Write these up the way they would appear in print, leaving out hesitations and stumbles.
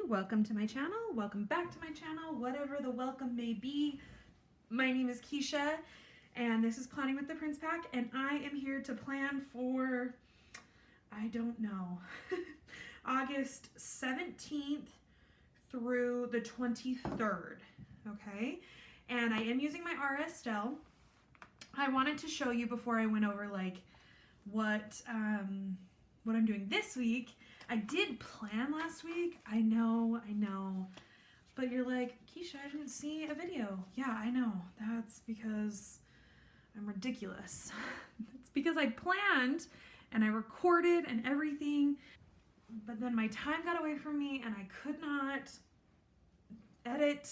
welcome to my channel, welcome back to my channel, whatever the welcome may be. My name is Kesha, and this is Planning with the Prince Pack, and I am here to plan for, I don't know, August 17th through the 23rd, okay? And I am using my Estelle. I wanted to show you before I went over like what I'm doing this week. I did plan last week. I know. But you're like, Kesha, I didn't see a video. Yeah, I know. That's because I'm ridiculous. It's because I planned and I recorded and everything, but then my time got away from me and I could not edit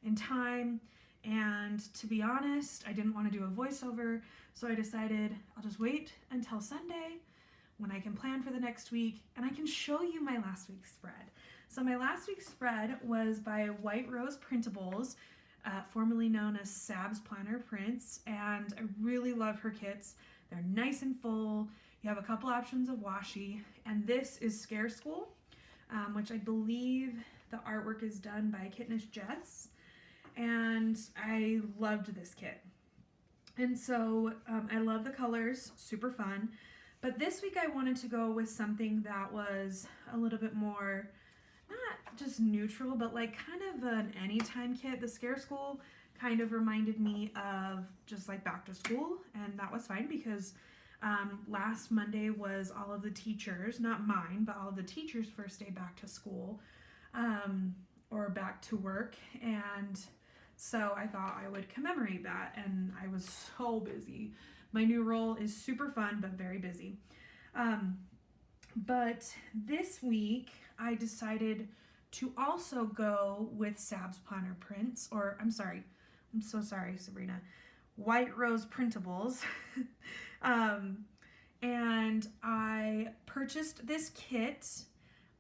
in time. And to be honest, I didn't want to do a voiceover, so I decided I'll just wait until Sunday when I can plan for the next week and I can show you my last week's spread. So my last week's spread was by White Rose Printables, formerly known as Sab's Planner Prints, and I really love her kits. They're nice and full. You have a couple options of washi, and this is Scare School, which I believe the artwork is done by Kitnish Jess, and I loved this kit. And so I love the colors, super fun. But this week I wanted to go with something that was a little bit more, not just neutral, but like kind of an anytime kit. The Scare School kind of reminded me of just like back to school, and that was fine because last Monday was all of the teachers, not mine, but all of the teachers' first day back to school or back to work. And so I thought I would commemorate that, and I was so busy. My new role is super fun, but very busy. But this week, I decided to also go with Sab's Planner Prints, or I'm so sorry, Sabrina, White Rose Printables. And I purchased this kit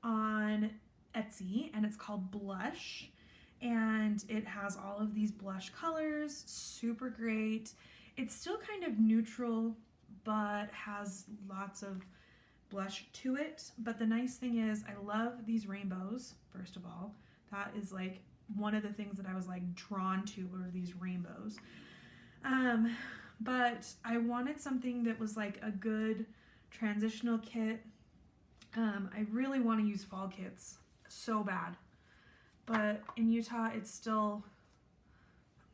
on Etsy, and it's called Blush. And it has all of these blush colors, super great. It's still kind of neutral, but has lots of blush to it. But the nice thing is I love these rainbows, first of all. That is like one of the things that I was like drawn to were these rainbows. But I wanted something that was like a good transitional kit. I really want to use fall kits so bad. But in Utah, it's still,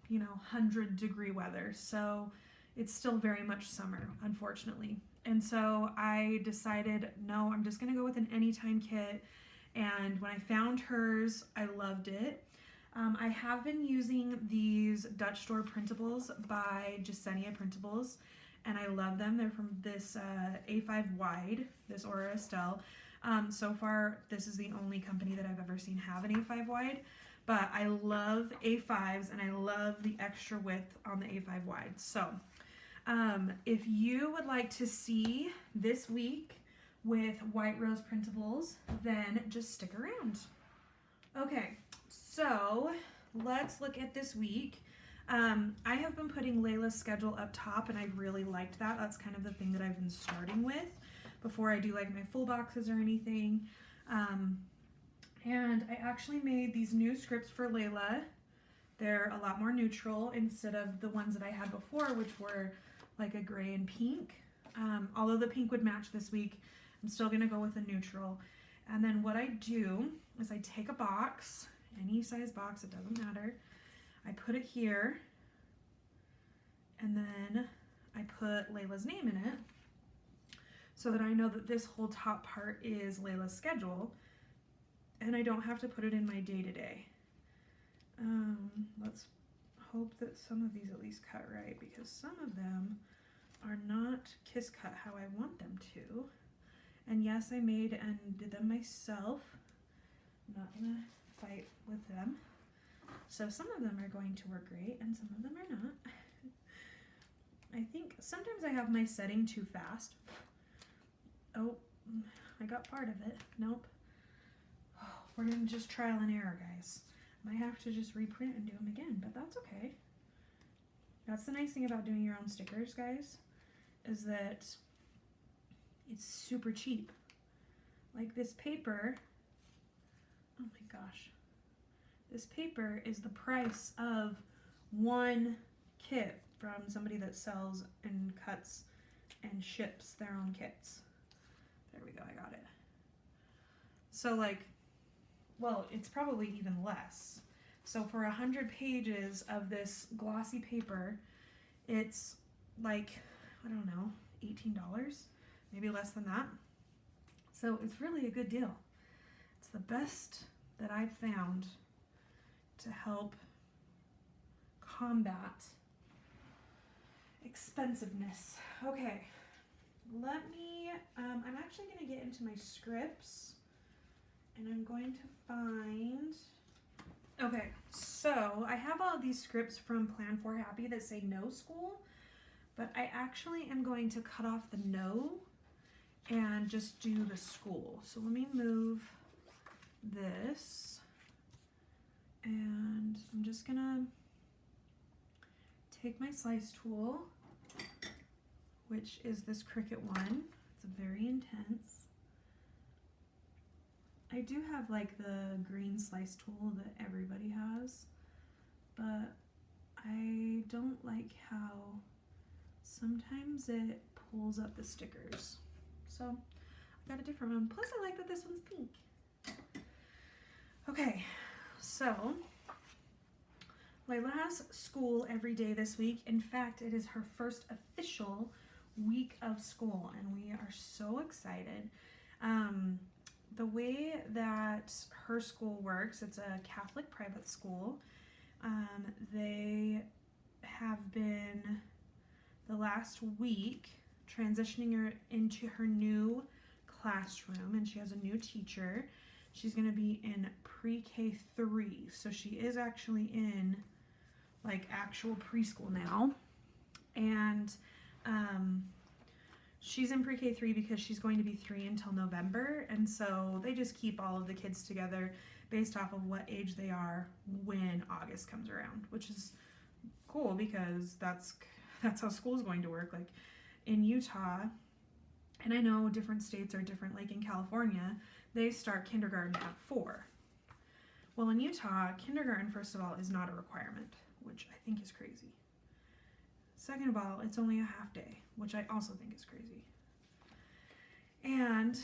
100-degree weather. So it's still very much summer, unfortunately. And so I decided, no, I'm just going to go with an anytime kit. And when I found hers, I loved it. I have been using these Dutch store printables by Estelle Printables, and I love them. They're from this A5 wide, this Estelle. So far, this is the only company that I've ever seen have an A5 wide, but I love A5s and I love the extra width on the A5 wide. So if you would like to see this week with White Rose Printables, then just stick around. Okay, so let's look at this week. I have been putting Layla's schedule up top, and I really liked that. That's kind of the thing that I've been starting with before I do like my full boxes or anything. And I actually made these new scripts for Layla. They're a lot more neutral instead of the ones that I had before, which were like a gray and pink. Although the pink would match this week, I'm still gonna go with a neutral. And then what I do is I take a box, any size box, it doesn't matter. I put it here, and then I put Layla's name in it, so that I know that this whole top part is Layla's schedule, and I don't have to put it in my day-to-day. Let's hope that some of these at least cut right, because some of them are not kiss cut how I want them to. And yes, I made and did them myself. I'm not gonna fight with them. So some of them are going to work great, and some of them are not. I think sometimes I have my setting too fast. Oh, I got part of it. Nope. Oh, we're gonna just trial and error, guys. Might have to just reprint and do them again, but that's okay. That's the nice thing about doing your own stickers, guys, is that it's super cheap. Like this paper oh my gosh, this paper is the price of one kit from somebody that sells and cuts and ships their own kits. There we go, I got it. So like, well, it's probably even less. So for 100 pages of this glossy paper, it's like, I don't know, $18, maybe less than that. So it's really a good deal. It's the best that I've found to help combat expensiveness. Okay, let me, I'm actually going to get into my scripts and I'm going to find, okay, so I have all these scripts from Plan for Happy that say no school, but I actually am going to cut off the no and just do the school. So let me move this, and I'm just gonna take my slice tool, which is this Cricut one. It's very intense. I do have like the green slice tool that everybody has, but I don't like how sometimes it pulls up the stickers. So I got a different one. Plus I like that this one's pink. Okay, so Layla has school every day this week. In fact, it is her first official week of school and we are so excited. The way that her school works, it's a Catholic private school. They have been the last week transitioning her into her new classroom, and she has a new teacher. She's going to be in pre-K 3, so she is actually in like actual preschool now, and she's in pre-K 3 because she's going to be 3 until November, and so they just keep all of the kids together based off of what age they are when August comes around, which is cool because that's how school is going to work. Like in Utah, and I know different states are different, like in California, they start kindergarten at 4. Well, in Utah, kindergarten, first of all, is not a requirement, which I think is crazy. Second of all, it's only a half day, which I also think is crazy. And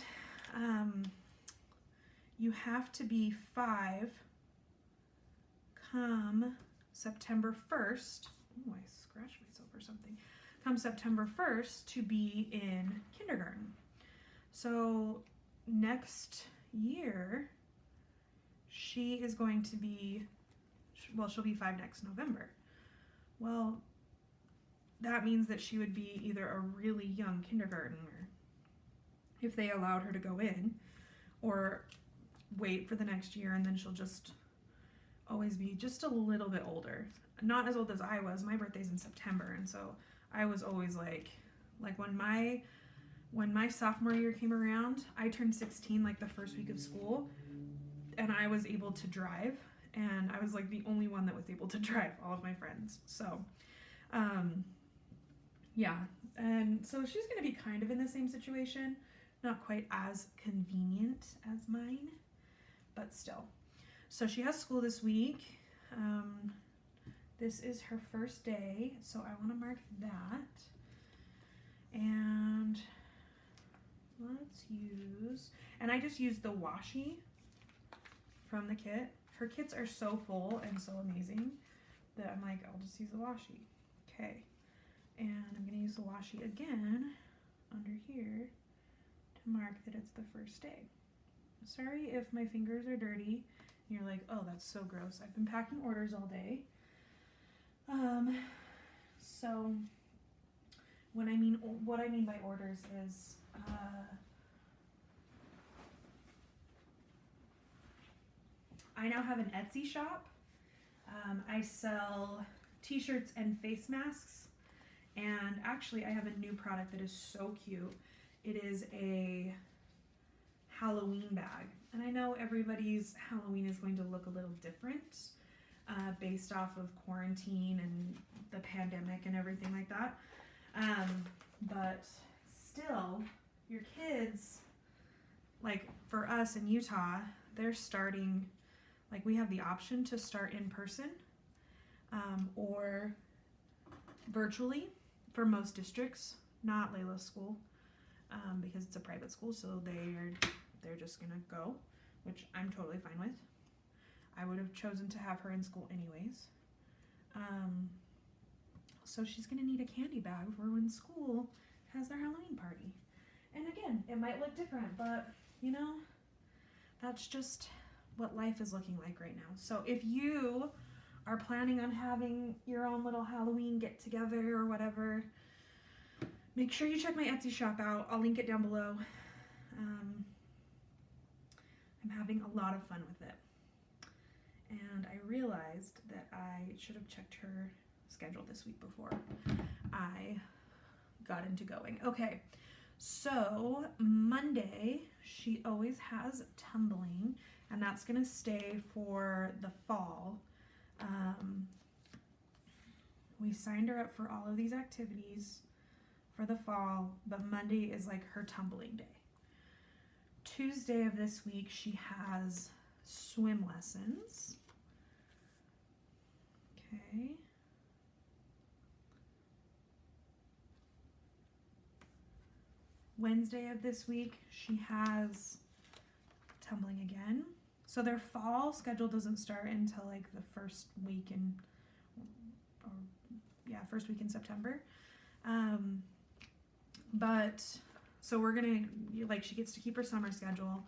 you have to be 5 come September 1st. Oh, I scratched myself or something. Come September 1st to be in kindergarten. So next year, she is going to be, well, she'll be 5 next November. Well, that means that she would be either a really young kindergartner if they allowed her to go in, or wait for the next year and then she'll just always be just a little bit older. Not as old as I was. My birthday's in September, and so I was always like when my sophomore year came around, I turned 16 like the first week of school, and I was able to drive, and I was like the only one that was able to drive, all of my friends. So yeah, and so she's gonna be kind of in the same situation, not quite as convenient as mine, but still. So she has school this week. This is her first day, so I want to mark that. And let's use, and I just used the washi from the kit. Her kits are so full and so amazing that I'm like, I'll just use the washi. Okay, and I'm going to use the washi again under here to mark that it's the first day. Sorry if my fingers are dirty and you're like, oh, that's so gross. I've been packing orders all day. So what I mean by orders is I now have an Etsy shop. I sell t-shirts and face masks, and actually I have a new product that is so cute. It is a Halloween bag, and I know everybody's Halloween is going to look a little different based off of quarantine and the pandemic and everything like that, but still, your kids, like for us in Utah, they're starting, like we have the option to start in person or virtually for most districts, not Layla's school because it's a private school, so they're just gonna go, which I'm totally fine with. I would have chosen to have her in school anyways. So she's gonna need a candy bag for when school has their Halloween party. And again, it might look different, but you know, that's just what life is looking like right now. So if you are planning on having your own little Halloween get together or whatever, make sure you check my Etsy shop out. I'll link it down below. I'm having a lot of fun with it. And I realized that I should have checked her schedule this week before I got into going. Okay, so Monday, she always has tumbling, and that's gonna stay for the fall. We signed her up for all of these activities for the fall, but Monday is like her tumbling day. Tuesday of this week, she has swim lessons. Okay. Wednesday of this week, she has tumbling again. So their fall schedule doesn't start until like the first week in September. But so we're gonna, like, she gets to keep her summer schedule,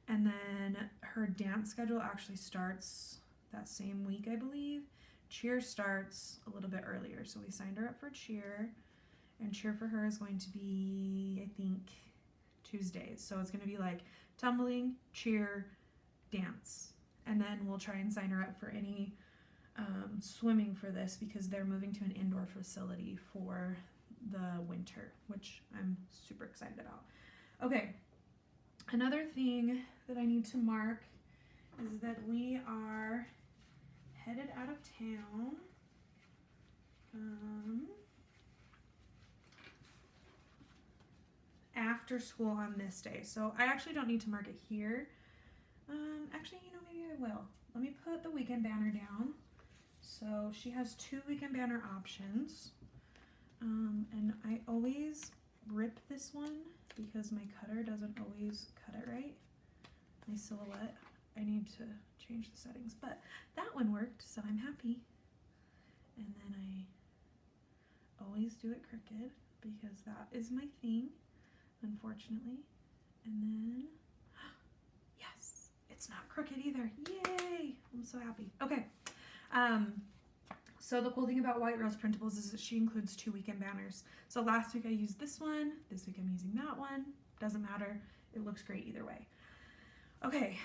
and then her dance schedule actually starts that same week, I believe. Cheer starts a little bit earlier, so we signed her up for cheer, and cheer for her is going to be, I think, Tuesdays. So it's going to be like tumbling, cheer, dance, and then we'll try and sign her up for any swimming for this because they're moving to an indoor facility for the winter, which I'm super excited about. Okay, another thing that I need to mark is that we are headed out of town. After school on this day. So I actually don't need to mark it here. Actually, you know, maybe I will. Let me put the weekend banner down. So she has 2 weekend banner options. And I always rip this one because my cutter doesn't always cut it right. My silhouette, I need to change the settings, but that one worked, so I'm happy. And then I always do it crooked because that is my thing, unfortunately. And then, yes, it's not crooked either. Yay! I'm so happy. Okay. So the cool thing about White Rose Printables is that she includes 2 weekend banners. So last week I used this one. This week I'm using that one. Doesn't matter. It looks great either way. Okay,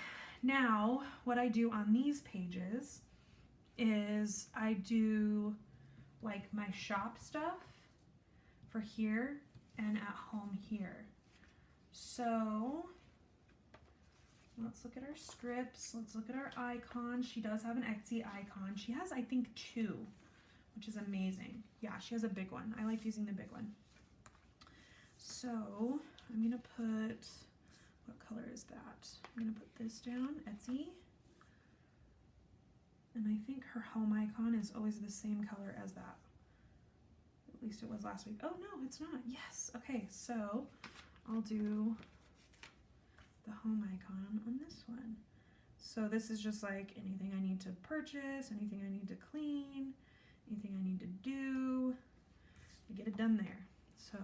now what I do on these pages is I do like my shop stuff for here and at home here. So let's look at our scripts. Let's look at our icons. She does have an Etsy icon. She has, I think, 2, which is amazing. Yeah, she has a big one. I like using the big one. So I'm going to put, what color is that? I'm going to put this down, Etsy. And I think her home icon is always the same color as that. At least it was last week. Oh, no, it's not. Yes. Okay, so I'll do the home icon on this one. So this is just like anything I need to purchase, anything I need to clean, anything I need to do, to get it done there. So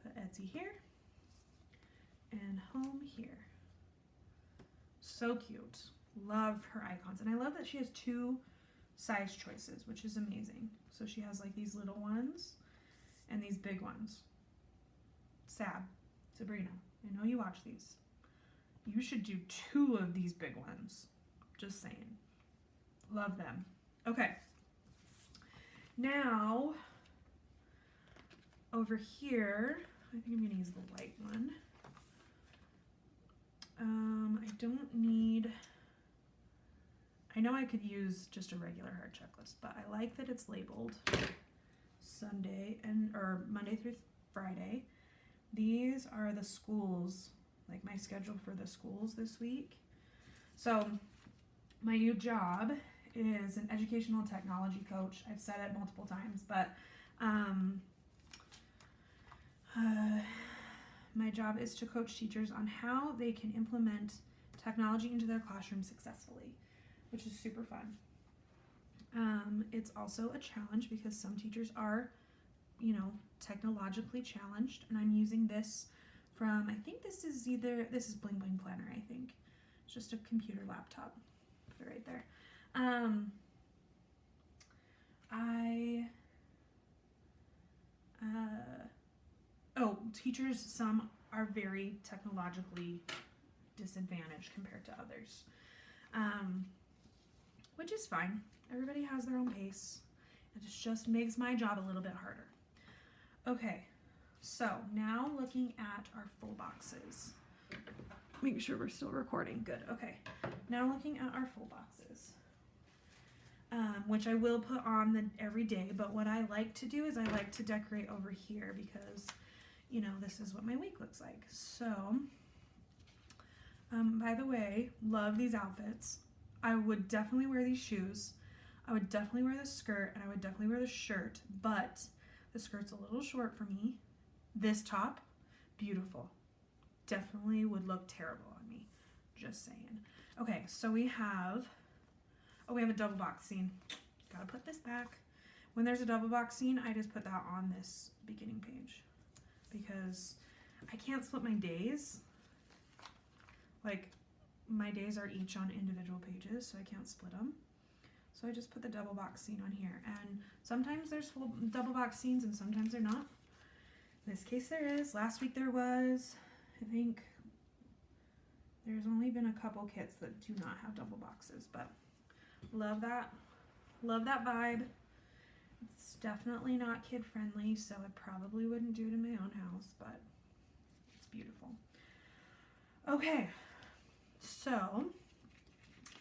put Etsy here and home here. So cute. Love her icons. And I love that she has 2 size choices, which is amazing. So she has like these little ones and these big ones. Sabrina, I know you watch these. You should do 2 of these big ones. Just saying. Love them. Okay. Now, over here, I think I'm going to use the white one. I don't need, I know I could use just a regular heart checklist, but I like that it's labeled Sunday or Monday through Friday. These are the schools like my schedule for the schools this week. So my new job is an educational technology coach. I've said it multiple times, but my job is to coach teachers on how they can implement technology into their classroom successfully, which is super fun. It's also a challenge because some teachers are, you know, technologically challenged, and I'm using this from, I think this is Bling Bling Planner, I think. It's just a computer laptop. Put it right there. Teachers, some are very technologically disadvantaged compared to others, which is fine. Everybody has their own pace. It just makes my job a little bit harder. Okay, so now looking at our full boxes. Make sure we're still recording. Good. Okay, now looking at our full boxes, which I will put on every day, but what I like to do is I like to decorate over here because, you know, this is what my week looks like. So, by the way, love these outfits. I would definitely wear these shoes. I would definitely wear the skirt, and I would definitely wear the shirt, but the skirt's a little short for me. This top, beautiful. Definitely would look terrible on me. Just saying. Okay, so we have a double box scene. Gotta put this back. When there's a double box scene, I just put that on this beginning page because I can't split my days. Like, my days are each on individual pages, so I can't split them. So I just put the double box scene on here, and sometimes there's full double box scenes and sometimes they're not. In this case there is. Last week there was. I think there's only been a couple kits that do not have double boxes, but love that. Love that vibe. It's definitely not kid friendly, so I probably wouldn't do it in my own house, but it's beautiful. Okay, so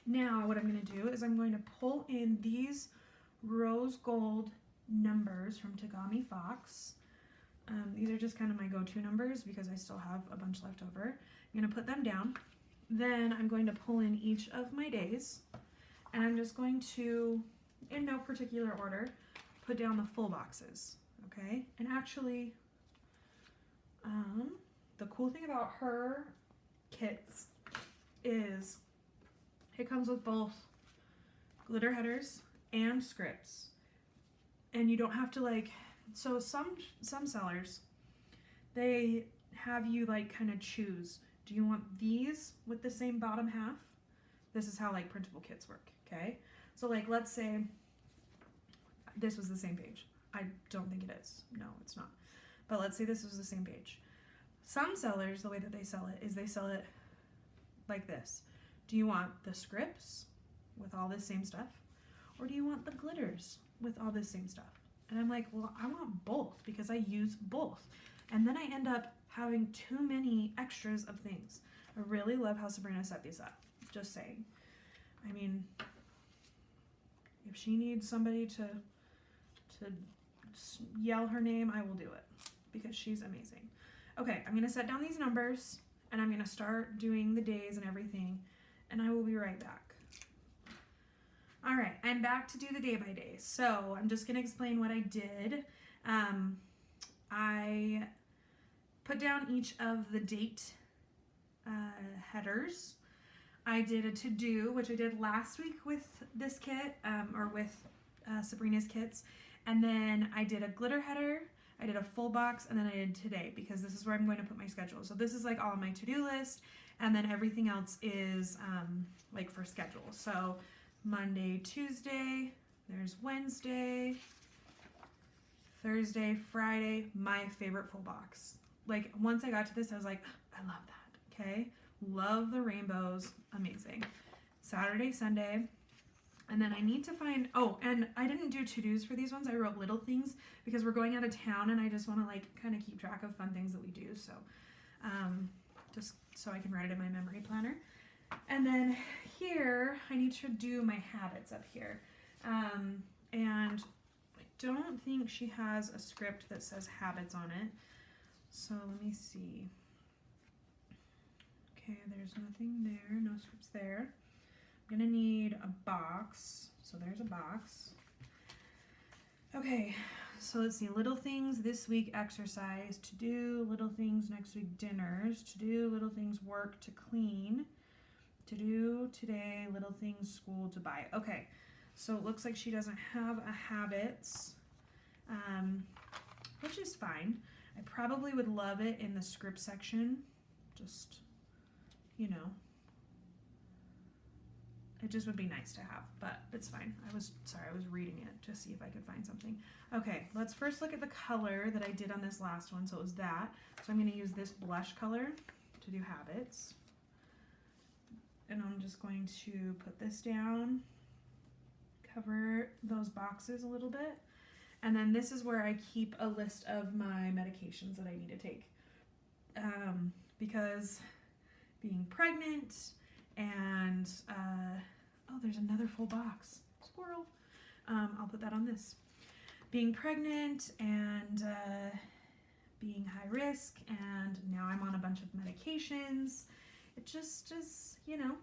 now what I'm going to do is I'm going to pull in these rose gold numbers from Tagami Fox. These are just kind of my go-to numbers because I still have a bunch left over. I'm going to put them down. Then I'm going to pull in each of my days, and I'm just going to, in no particular order, put down the full boxes, okay? And actually, the cool thing about her kits is it comes with both glitter headers and scripts, and you don't have to like, so some sellers, they have you like kind of choose, do you want these with the same bottom half? This is how like printable kits work, okay? So like, let's say this was the same page. I don't think it is. No, it's not. But let's say this was the same page. Some sellers, the way that they sell it is they sell it like this. Do you want the scripts with all this same stuff? Or do you want the glitters with all this same stuff? And I'm like, well, I want both because I use both. And then I end up having too many extras of things. I really love how Sabrina set these up. Just saying. I mean, if she needs somebody to yell her name, I will do it because she's amazing. Okay, I'm going to set down these numbers and I'm going to start doing the days and everything, and I will be right back. All right, I'm back to do the day by day. So I'm just going to explain what I did. I put down each of the date headers. I did a to-do, which I did last week with this kit, or with Sabrina's kits. And then I did a glitter header, I did a full box, and then I did today because this is where I'm going to put my schedule. So this is like all my to-do list, and then everything else is like for schedule. So Monday, Tuesday, there's Wednesday, Thursday, Friday, my favorite full box. Like once I got to this, I was like, I love that, okay? Love the rainbows, amazing. Saturday, Sunday, and then I need to find, oh, and I didn't do to-dos for these ones. I wrote little things because we're going out of town and I just want to like kind of keep track of fun things that we do. So just so I can write it in my memory planner. And then here, I need to do my habits up here. And I don't think she has a script that says habits on it. So let me see. Okay, there's nothing there, no scripts there. I'm gonna need a box, so there's a box. Okay, so let's see, little things this week, exercise, to do, little things next week, dinners, to do, little things, work, to clean, to do today, little things, school, to buy. Okay, so it looks like she doesn't have a habits, which is fine. I probably would love it in the script section, just, you know, it just would be nice to have, but it's fine. I was reading it to see if I could find something. Okay, let's first look at the color that I did on this last one. So it was that. So I'm going to use this blush color to do habits. And I'm just going to put this down, cover those boxes a little bit. And then this is where I keep a list of my medications that I need to take. Because being pregnant and, oh, there's another full box. Squirrel. I'll put that on this. Being pregnant and being high risk, and now I'm on a bunch of medications. It just is, you know,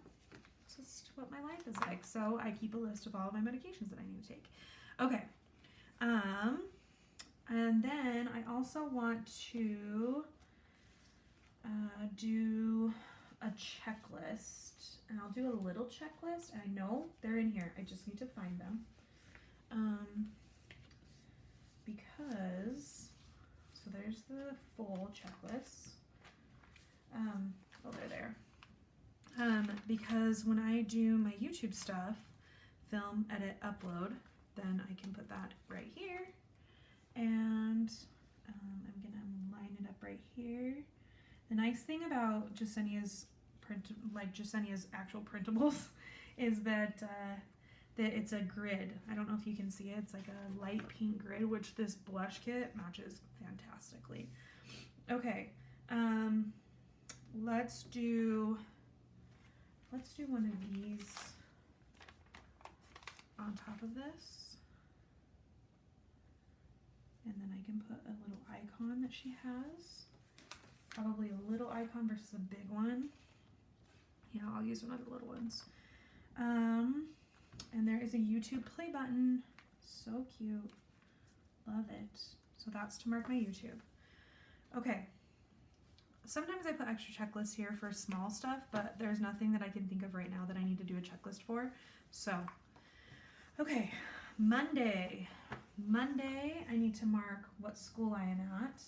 it's just what my life is like. So I keep a list of all of my medications that I need to take. Okay. And then I also want to do a checklist, and I'll do a little checklist. I know they're in here. I just need to find them. Because, so there's the full checklist. Oh, they're there. Because when I do my YouTube stuff, film, edit, upload, then I can put that right here. And I'm gonna line it up right here. The nice thing about Jasenia's Jasenia's actual printables is that it's a grid. I don't know if you can see it. It's like a light pink grid, which this blush kit matches fantastically. Okay, let's do one of these on top of this. And then I can put a little icon that she has. Probably a little icon versus a big one. Yeah, I'll use one of the little ones. And there is a YouTube play button. So cute. Love it. So that's to mark my YouTube. Okay. Sometimes I put extra checklists here for small stuff, but there's nothing that I can think of right now that I need to do a checklist for. So, okay. Monday, I need to mark what school I am at.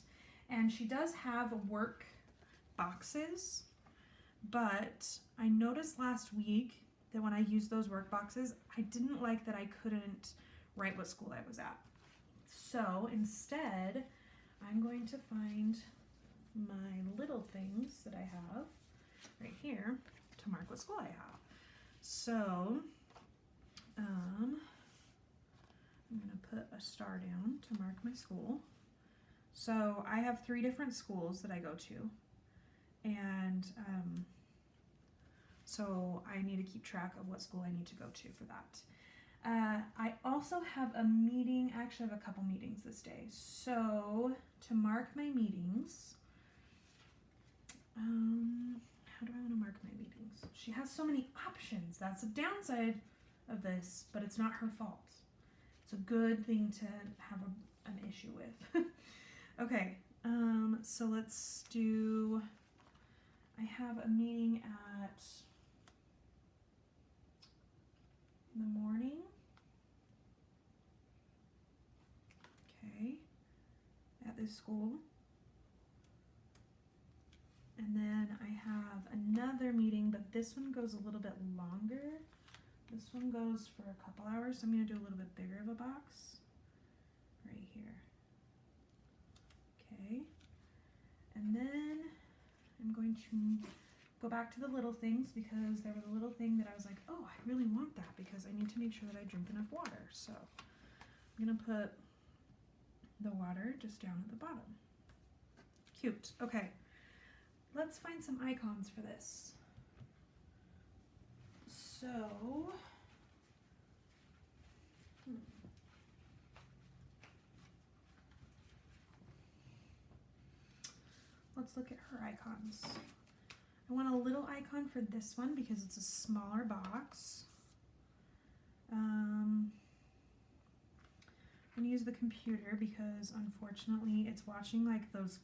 And she does have work boxes, but I noticed last week that when I used those work boxes, I didn't like that I couldn't write what school I was at. So instead, I'm going to find my little things that I have right here to mark what school I have. So, I'm going to put a star down to mark my school. So I have 3 different schools that I go to, and so I need to keep track of what school I need to go to for that. I also have a meeting. Actually, I have a couple meetings this day. So to mark my meetings, how do I want to mark my meetings? She has so many options. That's the downside of this, but it's not her fault. It's a good thing to have an issue with. Okay, so let's do, I have a meeting in the morning. Okay, at this school. And then I have another meeting, but this one goes a little bit longer. This one goes for a couple hours, so I'm going to do a little bit bigger of a box right here. Okay, and then I'm going to go back to the little things, because there was a little thing that I was like, oh, I really want that because I need to make sure that I drink enough water. So I'm going to put the water just down at the bottom. Cute. Okay, let's find some icons for this. So, let's look at her icons. I want a little icon for this one because it's a smaller box. I'm going to use the computer because unfortunately it's watching like those,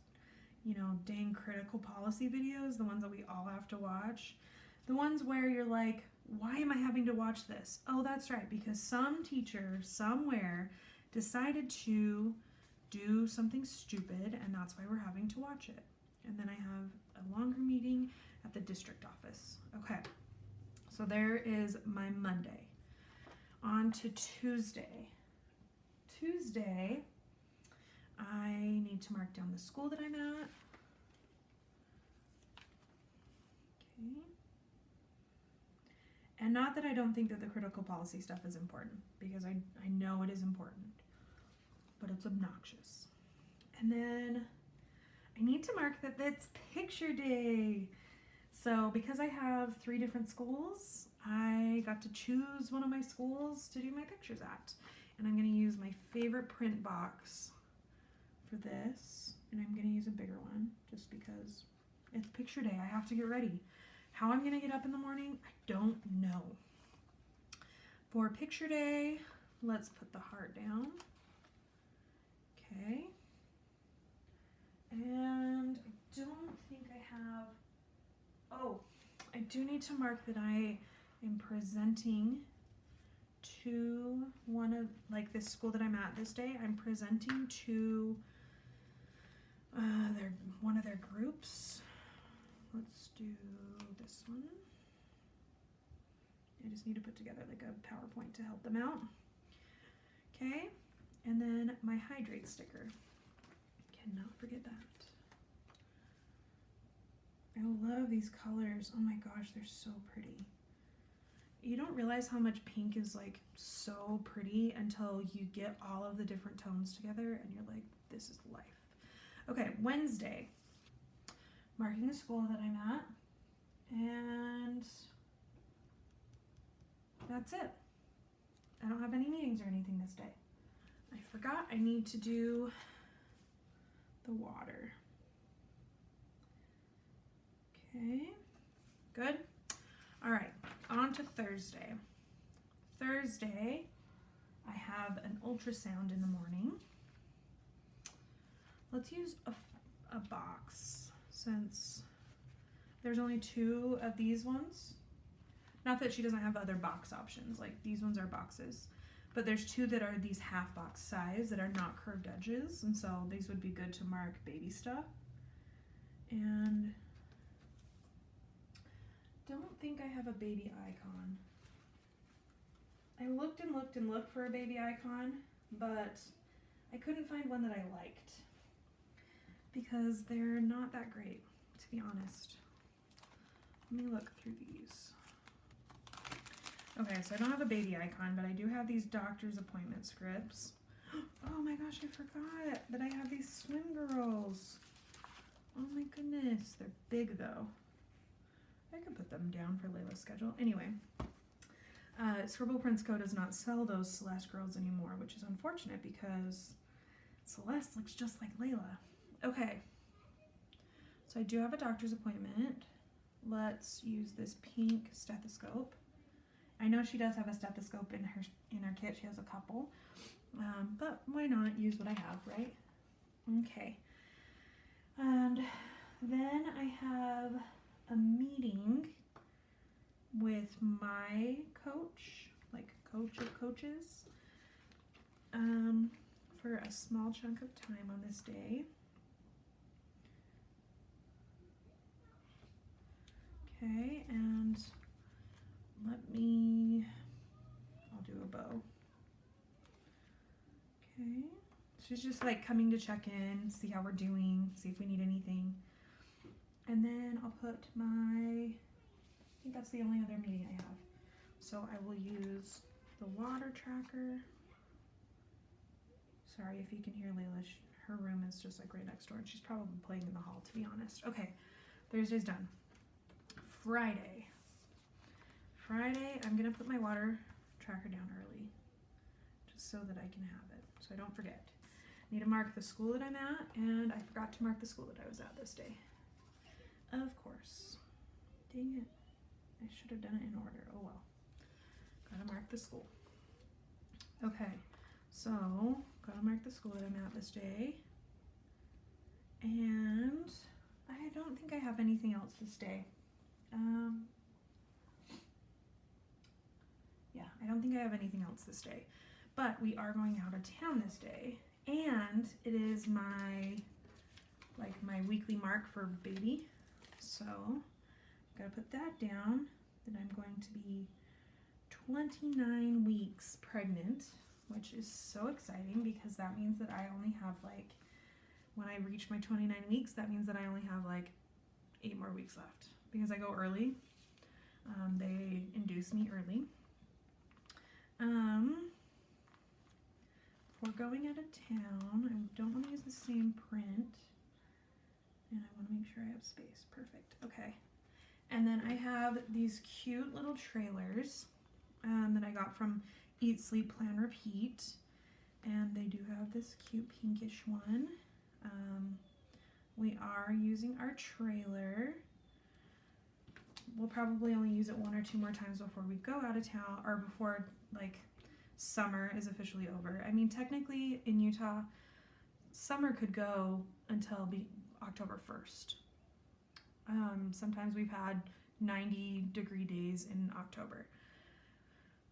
you know, dang critical policy videos, the ones that we all have to watch. The ones where you're like, why am I having to watch this? Oh, that's right, because some teacher somewhere decided to do something stupid and that's why we're having to watch it. And then I have a longer meeting at the district office. Okay, so there is my Monday. On to Tuesday. Tuesday, I need to mark down the school that I'm at. Okay. And not that I don't think that the critical policy stuff is important, because I know it is important, but it's obnoxious. And then I need to mark that it's picture day. So because I have 3 different schools, I got to choose one of my schools to do my pictures at. And I'm going to use my favorite print box for this. And I'm going to use a bigger one just because it's picture day. I have to get ready. How I'm going to get up in the morning, I don't know. For picture day, let's put the heart down. Okay. And I don't think I have, oh, I do need to mark that I am presenting to one of, like this school that I'm at this day, I'm presenting to one of their groups. Let's do this one. I just need to put together like a PowerPoint to help them out. Okay, and then my hydrate sticker. Cannot forget that. I love these colors. Oh my gosh, they're so pretty. You don't realize how much pink is like so pretty until you get all of the different tones together and you're like, this is life. Okay, Wednesday. Marking the school that I'm at. And that's it. I don't have any meetings or anything this day. I forgot I need to do the water. Okay, good. All right, on to Thursday. Thursday, I have an ultrasound in the morning. Let's use a box since there's only 2 of these ones. Not that she doesn't have other box options, like these ones are boxes, but there's 2 that are these half box size that are not curved edges, and so these would be good to mark baby stuff. And don't think I have a baby icon. I looked and looked and looked for a baby icon, but I couldn't find one that I liked because they're not that great, to be honest. Let me look through these. Okay, so I don't have a baby icon, but I do have these doctor's appointment scripts. Oh my gosh, I forgot that I have these swim girls. Oh my goodness, they're big though. I could put them down for Layla's schedule. Anyway, Scribble Prints Co. does not sell those Celeste girls anymore, which is unfortunate because Celeste looks just like Layla. Okay, so I do have a doctor's appointment. Let's use this pink stethoscope. I know she does have a stethoscope in her kit. She has a couple, but why not use what I have, right? Okay, and then I have a meeting with my coach, like coach of coaches, for a small chunk of time on this day. Okay, and I'll do a bow. Okay, she's just like coming to check in, see how we're doing, see if we need anything. And then I'll put I think that's the only other meeting I have. So I will use the water tracker. Sorry if you can hear Layla, her room is just like right next door and she's probably playing in the hall, to be honest. Okay, Thursday's done. Friday, I'm gonna put my water tracker down early just so that I can have it, so I don't forget. I need to mark the school that I'm at, and I forgot to mark the school that I was at this day. Of course. Dang it. I should have done it in order. Oh well. Gotta mark the school. Okay, so gotta mark the school that I'm at this day. And I don't think I have anything else this day. Yeah, I don't think I have anything else this day. But we are going out of town this day. And it is my weekly mark for baby. So gotta put that down that I'm going to be 29 weeks pregnant, which is so exciting because that means that I only have when I reach my 29 weeks, that means that I only have 8 more weeks left because I go early. They induce me early. Before going out of town, I don't want to use the same print. And I want to make sure I have space. Perfect. Okay. And then I have these cute little trailers that I got from Eat, Sleep, Plan, Repeat. And they do have this cute pinkish one. We are using our trailer. We'll probably only use it 1 or 2 more times before we go out of town, or before summer is officially over. I mean, technically in Utah, summer could go until October 1st. Sometimes we've had 90-degree days in October.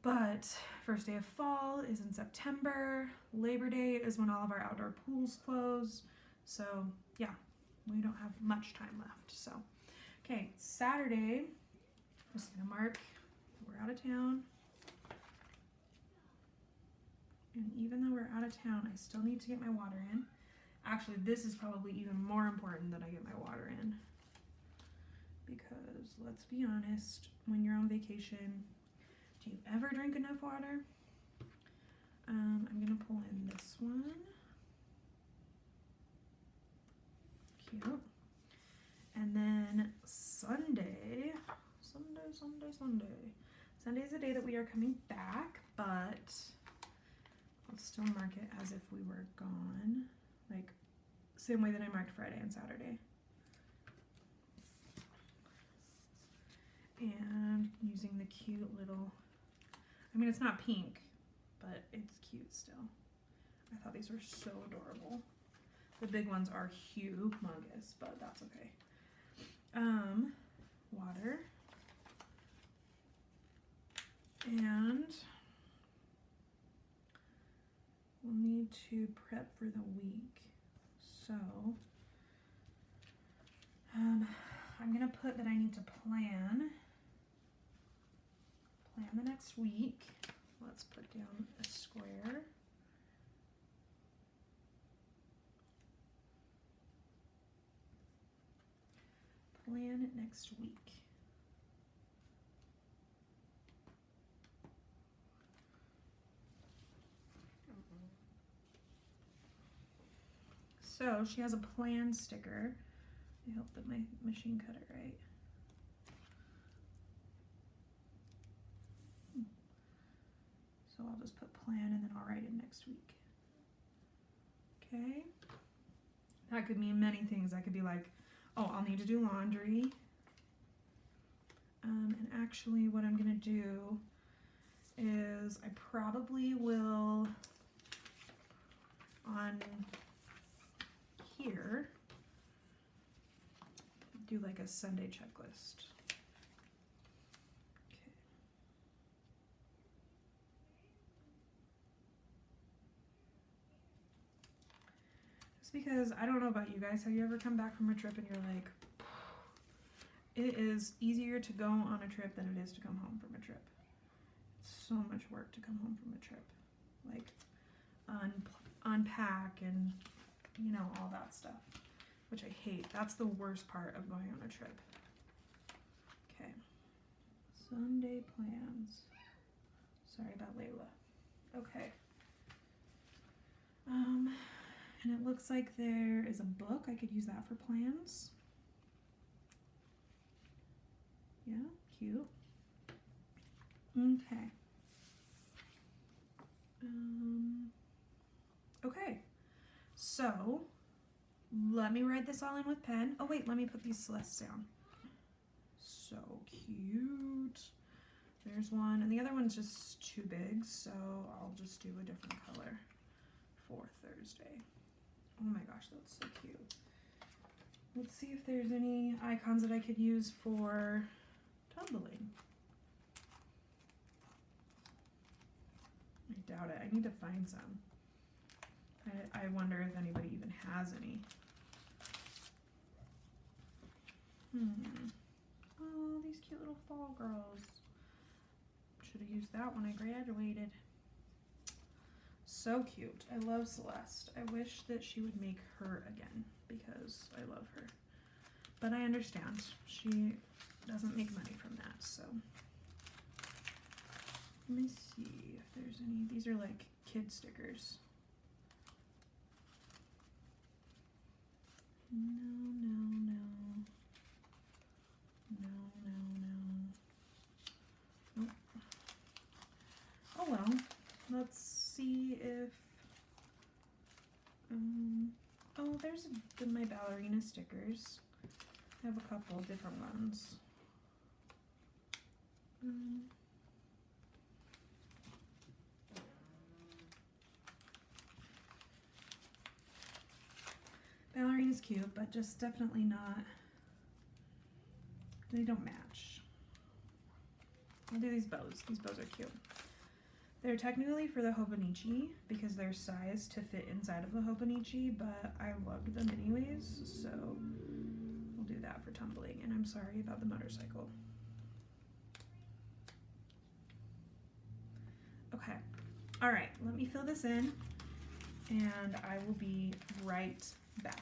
But first day of fall is in September. Labor Day is when all of our outdoor pools close. So yeah, we don't have much time left. So, okay, Saturday, I'm just gonna mark we're out of town. And even though we're out of town, I still need to get my water in. Actually, this is probably even more important that I get my water in. Because let's be honest, when you're on vacation, do you ever drink enough water? I'm gonna pull in this one. Cute. And then Sunday is the day that we are coming back, but I'll still mark it as if we were gone, same way that I marked Friday and Saturday. And using the cute little, I mean, it's not pink, but it's cute still. I thought these were so adorable. The big ones are humongous, but that's okay. Water. And we'll need to prep for the week. So, I'm gonna put that I need to plan the next week. Let's put down a square. Plan it next week. So she has a plan sticker. I hope that my machine cut it right. So I'll just put plan and then I'll write it next week. Okay. That could mean many things. That could be oh, I'll need to do laundry. And actually what I'm gonna do is I probably will on here do a Sunday checklist. Okay. Just because I don't know about you guys, have you ever come back from a trip and you're like, it is easier to go on a trip than it is to come home from a trip. It's so much work to come home from a trip. Unpack and all that stuff, which I hate. That's the worst part of going on a trip. Okay. Sunday plans. Sorry about Layla. Okay. And it looks like there is a book. I could use that for plans. Yeah, cute. Okay. Okay. So, let me write this all in with pen. Oh wait, let me put these lists down. So cute. There's one, and the other one's just too big, so I'll just do a different color for Thursday. Oh my gosh, that's so cute. Let's see if there's any icons that I could use for tumbling. I doubt it. I need to find some. I wonder if anybody even has any. Oh, these cute little fall girls. Should have used that when I graduated. So cute. I love Celeste. I wish that she would make her again because I love her. But I understand. She doesn't make money from that, so. Let me see if there's any. These are like kid stickers. No. Nope. Oh well. Let's see if. Oh, there's my ballerina stickers. I have a couple of different ones. Ballerina's cute, but just definitely not. They don't match. I'll do these bows. These bows are cute. They're technically for the Hobonichi because they're sized to fit inside of the Hobonichi, but I loved them anyways, so we'll do that for tumbling. And I'm sorry about the motorcycle. Okay. All right, let me fill this in and I will be right back.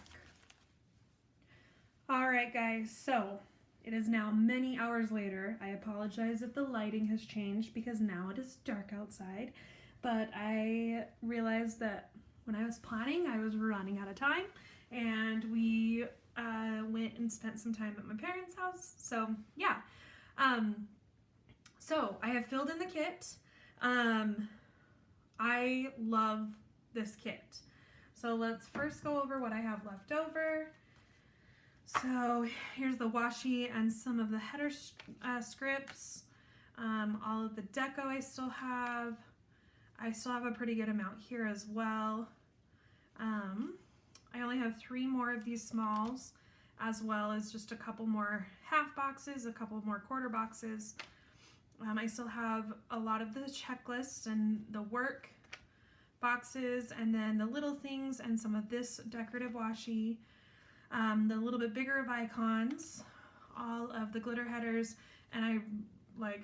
All right, guys, so it is now many hours later. I apologize if the lighting has changed because now it is dark outside, but I realized that when I was planning, I was running out of time, and we went and spent some time at my parents' house. So yeah, so I have filled in the kit. I love this kit. So let's first go over what I have left over. So here's the washi and some of the header scripts, all of the deco I still have. I still have a pretty good amount here as well. I only have 3 more of these smalls, as well as just a couple more half boxes, a couple more quarter boxes. I still have a lot of the checklists and the work boxes, and then the little things and some of this decorative washi. The little bit bigger of icons, all of the glitter headers, and I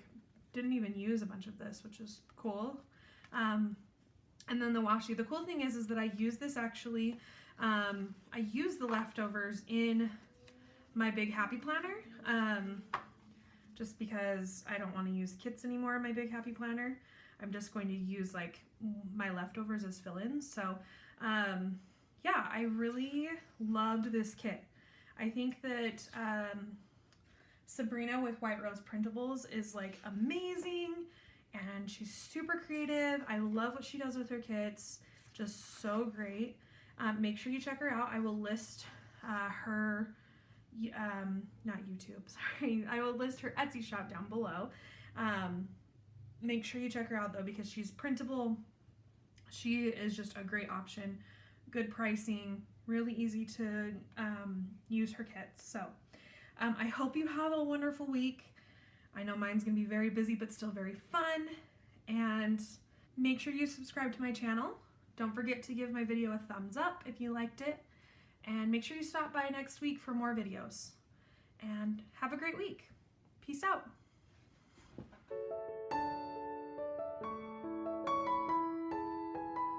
didn't even use a bunch of this, which is cool. And then the washi. The cool thing is that I use this actually, I use the leftovers in my Big Happy Planner, just because I don't want to use kits anymore in my Big Happy Planner. I'm just going to use like my leftovers as fill-ins. So yeah, I really loved this kit. I think that Sabrina with White Rose Printables is like amazing, and she's super creative. I love what she does with her kits, just so great. Make sure you check her out. I will list her, not YouTube, sorry. I will list her Etsy shop down below. Make sure you check her out though, because she's printable. She is just a great option. Good pricing, really easy to use her kits. So I hope you have a wonderful week. I know mine's gonna be very busy, but still very fun. And make sure you subscribe to my channel. Don't forget to give my video a thumbs up if you liked it. And make sure you stop by next week for more videos. And have a great week. Peace out.